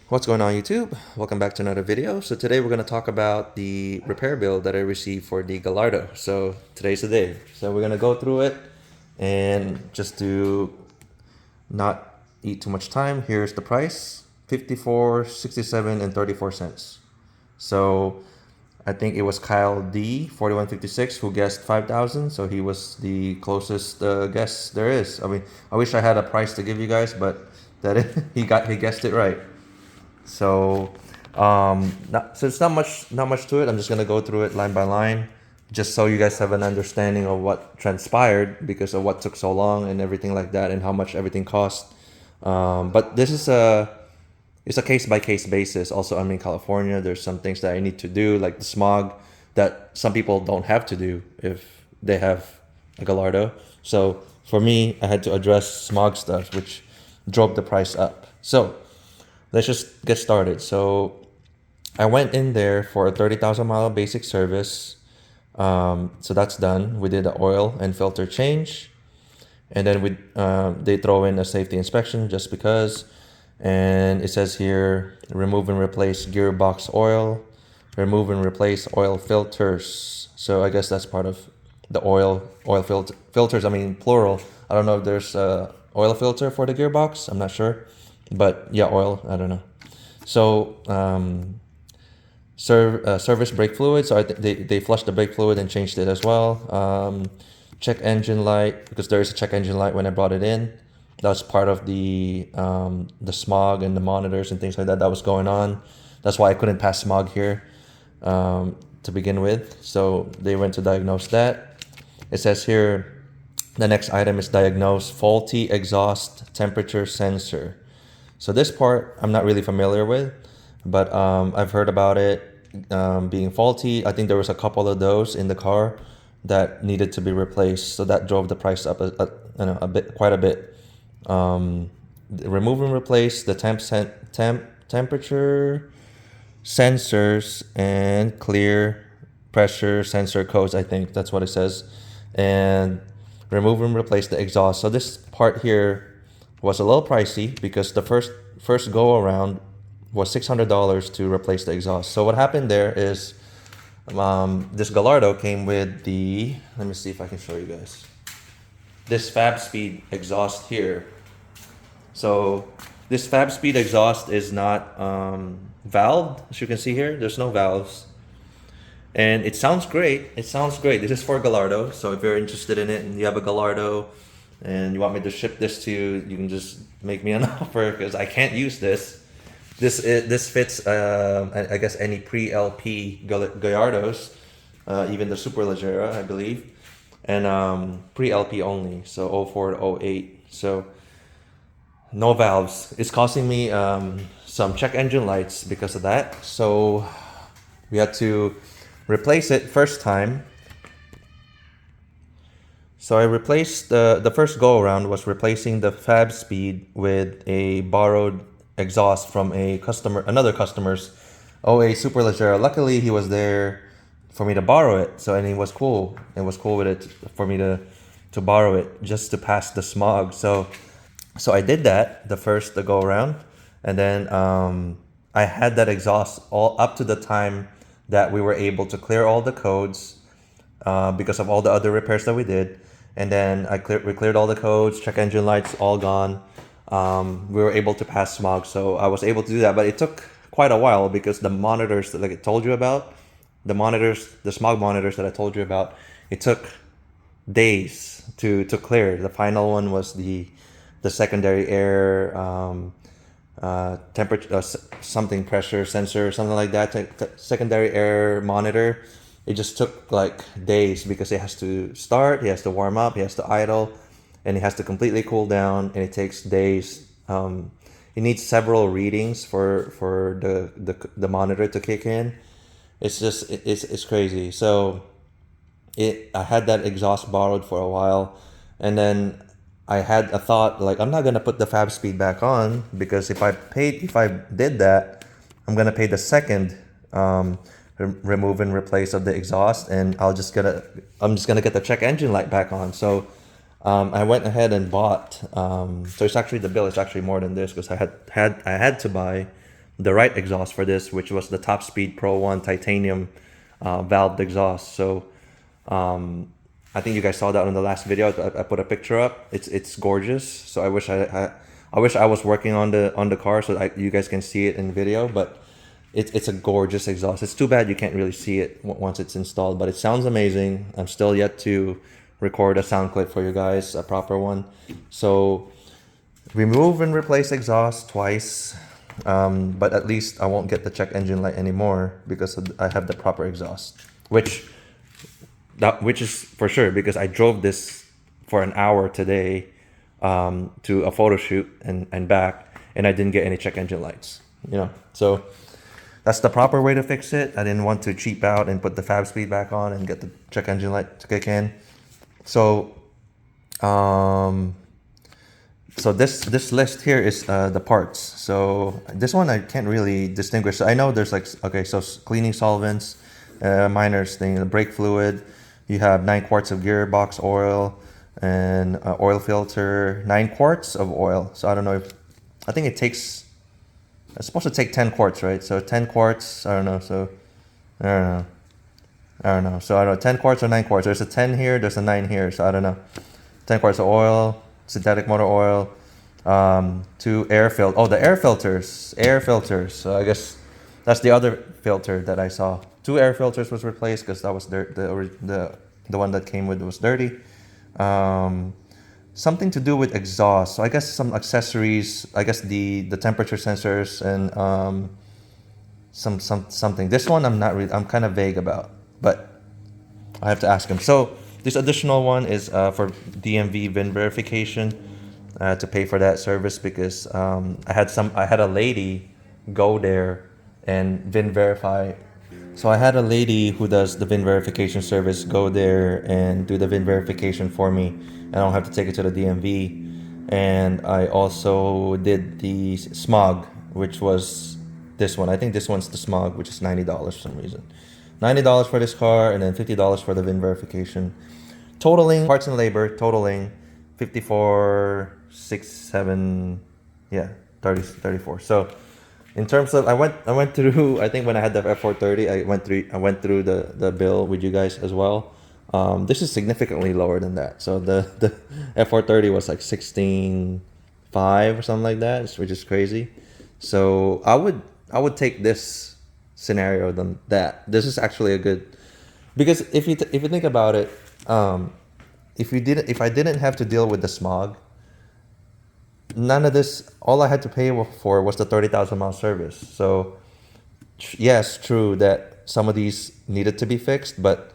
What's going on, YouTube? Welcome back to another video. So today we're going to talk about the repair bill that I received for the Gallardo. So today's the day. So we're going to go through it, and just to not eat too much time, here's the price: 54, 67, and 34 cents. So I think it was Kyle D 4156 who guessed 5,000. So he was the closest guess there is. I mean, I wish I had a price to give you guys, but he guessed it right. So, so it's not much to it. I'm just gonna go through it line by line, just so you guys have an understanding of what transpired because of what took so long and everything like that, and how much everything cost. But this is it's a case by case basis. Also, I'm in California. There's some things that I need to do, like the smog, that some people don't have to do if they have a Gallardo. So for me, I had to address smog stuff, which drove the price up. So let's just get started. So I went in there for a 30,000 mile basic service. So that's done. We did the oil and filter change, and then they throw in a safety inspection just because. And it says here, remove and replace gearbox oil, remove and replace oil filters. So I guess that's part of the filters. I mean, plural. I don't know if there's a oil filter for the gearbox. I'm not sure, but yeah, oil. I don't know. So service brake fluid. So they flushed the brake fluid and changed it as well. Check engine light, because there is a check engine light when I brought it in. That was part of the smog and the monitors and things like that was going on. That's why I couldn't pass smog here to begin with. So they went to diagnose that. It says here, the next item is diagnose faulty exhaust temperature sensor. So this part I'm not really familiar with, but I've heard about it being faulty. I think there was a couple of those in the car that needed to be replaced. So that drove the price up quite a bit. Remove and replace the temperature sensors and clear pressure sensor codes. I think that's what it says. And remove and replace the exhaust. So this part here was a little pricey because the first go around was $600 to replace the exhaust. So what happened there is this Gallardo came with the, let me see if I can show you guys, this Fabspeed exhaust here. So this Fabspeed exhaust is not valved, as you can see here. There's no valves, and it sounds great. It sounds great. This is for Gallardo. So if you're interested in it and you have a Gallardo and you want me to ship this to you, you can just make me an offer, because I can't use this. This fits I guess any pre-LP Gallardos, even the Superleggera, I believe, and pre-LP only, so 04 to 08. So no valves. It's costing me some check engine lights because of that. So we had to replace it first time. So I replaced the first go around was replacing the Fabspeed with a borrowed exhaust from another customer's OA Superleggera. Luckily he was there for me to borrow it. So, and he was cool. It was cool with it for me to borrow it just to pass the smog. So I did that the go around, and then I had that exhaust all up to the time that we were able to clear all the codes because of all the other repairs that we did. And then we cleared all the codes, check engine lights all gone. We were able to pass smog, so I was able to do that. But it took quite a while because the monitors that I told you about, the smog monitors that I told you about, it took days to clear. The final one was the secondary air temperature something pressure sensor, something like that, secondary air monitor. It just took like days because it has to start, it has to warm up, it has to idle, and it has to completely cool down, and it takes days. It needs several readings for the monitor to kick in. It's just it's crazy. So I had that exhaust borrowed for a while, and then I had a thought, like, I'm not gonna put the Fabspeed back on, because if I did that, I'm gonna pay the second remove and replace of the exhaust, and I'm just gonna get the check engine light back on. So I went ahead and bought. So it's actually, the bill is actually more than this, because I had to buy the right exhaust for this, which was the Fabspeed Pro 1 titanium valved exhaust. So I think you guys saw that in the last video. I put a picture up. It's gorgeous. So I wish I was working on the car so you guys can see it in video. But it's a gorgeous exhaust. It's too bad you can't really see it once it's installed, but it sounds amazing. I'm still yet to record a sound clip for you guys, a proper one. So remove and replace exhaust twice, but at least I won't get the check engine light anymore because I have the proper exhaust, which is for sure because I drove this for an hour today to a photo shoot and back, and I didn't get any check engine lights. So that's the proper way to fix it. I didn't want to cheap out and put the Fabspeed back on and get the check engine light to kick in. So so this list here is the parts. So this one I can't really distinguish. So I know there's like, okay, so cleaning solvents, miners thing, the brake fluid. You have 9 quarts of gearbox oil and oil filter, 9 quarts of oil. So I don't know I think it's supposed to take 10 quarts, right? So 10 quarts, I don't know. So I don't know. So I don't know, 10 quarts or 9 quarts. There's a 10 here, there's a 9 here. So I don't know. 10 quarts of oil, synthetic motor oil, 2 air filters. Oh, the air filters. So I guess that's the other filter that I saw. 2 air filters was replaced because that was the one that came with was dirty. Something to do with exhaust. So I guess some accessories. I guess the temperature sensors and something. This one I'm kind of vague about, but I have to ask him. So this additional one is for DMV VIN verification. I had to pay for that service because I had a lady go there and VIN verify. So I had a lady who does the VIN verification service go there and do the VIN verification for me. I don't have to take it to the DMV. And I also did the smog, which was this one. I think this one's the smog, which is $90 for some reason. $90 for this car and then $50 for the VIN verification. Totaling parts and labor, totaling 54, 6, 7, yeah, 30, 34. So in terms of, I went through, I think when I had the F430, I went through the bill with you guys as well. This is significantly lower than that. So the F430 was like 16.5 or something like that, which is crazy. So I would take this scenario than that. This is actually a good, because if you think about it, if I didn't have to deal with the smog, none of this, all I had to pay for was the 30,000 mile service. So yes, true that some of these needed to be fixed, but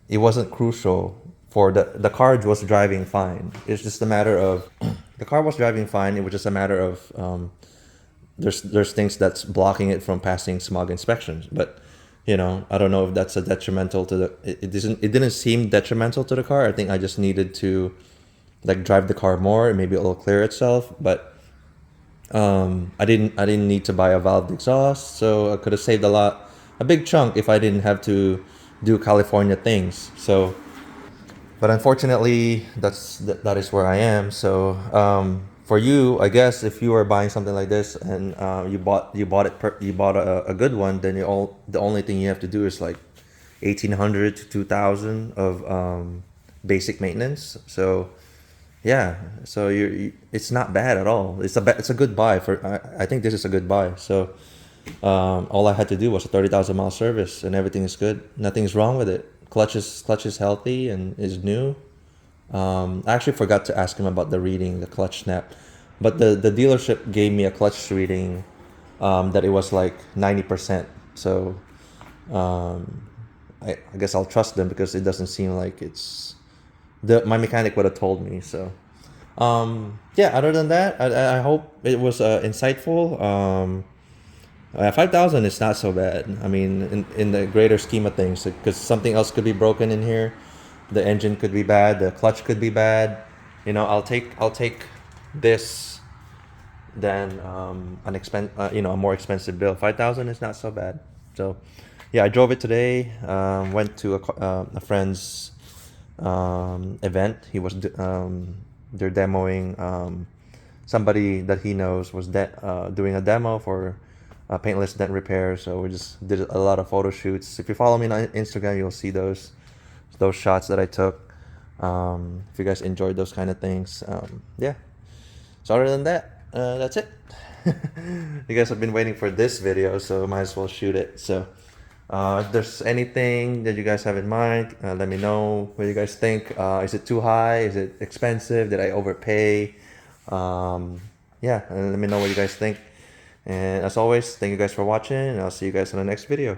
it wasn't crucial for the car was driving fine. It's just a matter of the car was driving fine. It was just a matter of there's things that's blocking it from passing smog inspections. But I don't know if that's a detrimental to the. It didn't seem detrimental to the car. I think I just needed to like drive the car more and maybe it'll clear itself. But I didn't need to buy a valved exhaust, so I could have saved a big chunk if I didn't have to do California things. So, but unfortunately, that is where I am. So for you, I guess if you are buying something like this and you bought a good one, then the only thing you have to do is like 1,800 to 2,000 of basic maintenance. So yeah, so it's not bad at all. It's a good buy I think this is a good buy. So all I had to do was a 30,000 mile service and everything is good. Nothing's wrong with it. Clutch is healthy and is new. I actually forgot to ask him about the reading, the clutch snap, but the dealership gave me a clutch reading that it was like 90%. So I guess I'll trust them because it doesn't seem like it's my mechanic would have told me. So yeah, other than that, I hope it was insightful. 5,000 is not so bad. I mean, in the greater scheme of things, because something else could be broken in here. The engine could be bad. The clutch could be bad. I'll take this than a more expensive bill. 5,000 is not so bad. So yeah, I drove it today. Went to a friend's event. He was they're demoing. Somebody that he knows was doing a demo for paintless dent repair. So we just did a lot of photo shoots. If you follow me on Instagram, you'll see those shots that I took. If you guys enjoyed those kind of things, yeah. So other than that, that's it. You guys have been waiting for this video, so might as well shoot it. So if there's anything that you guys have in mind, let me know what you guys think. Is it too high? Is it expensive? Did I overpay? Yeah, and let me know what you guys think. And as always, thank you guys for watching, and I'll see you guys in the next video.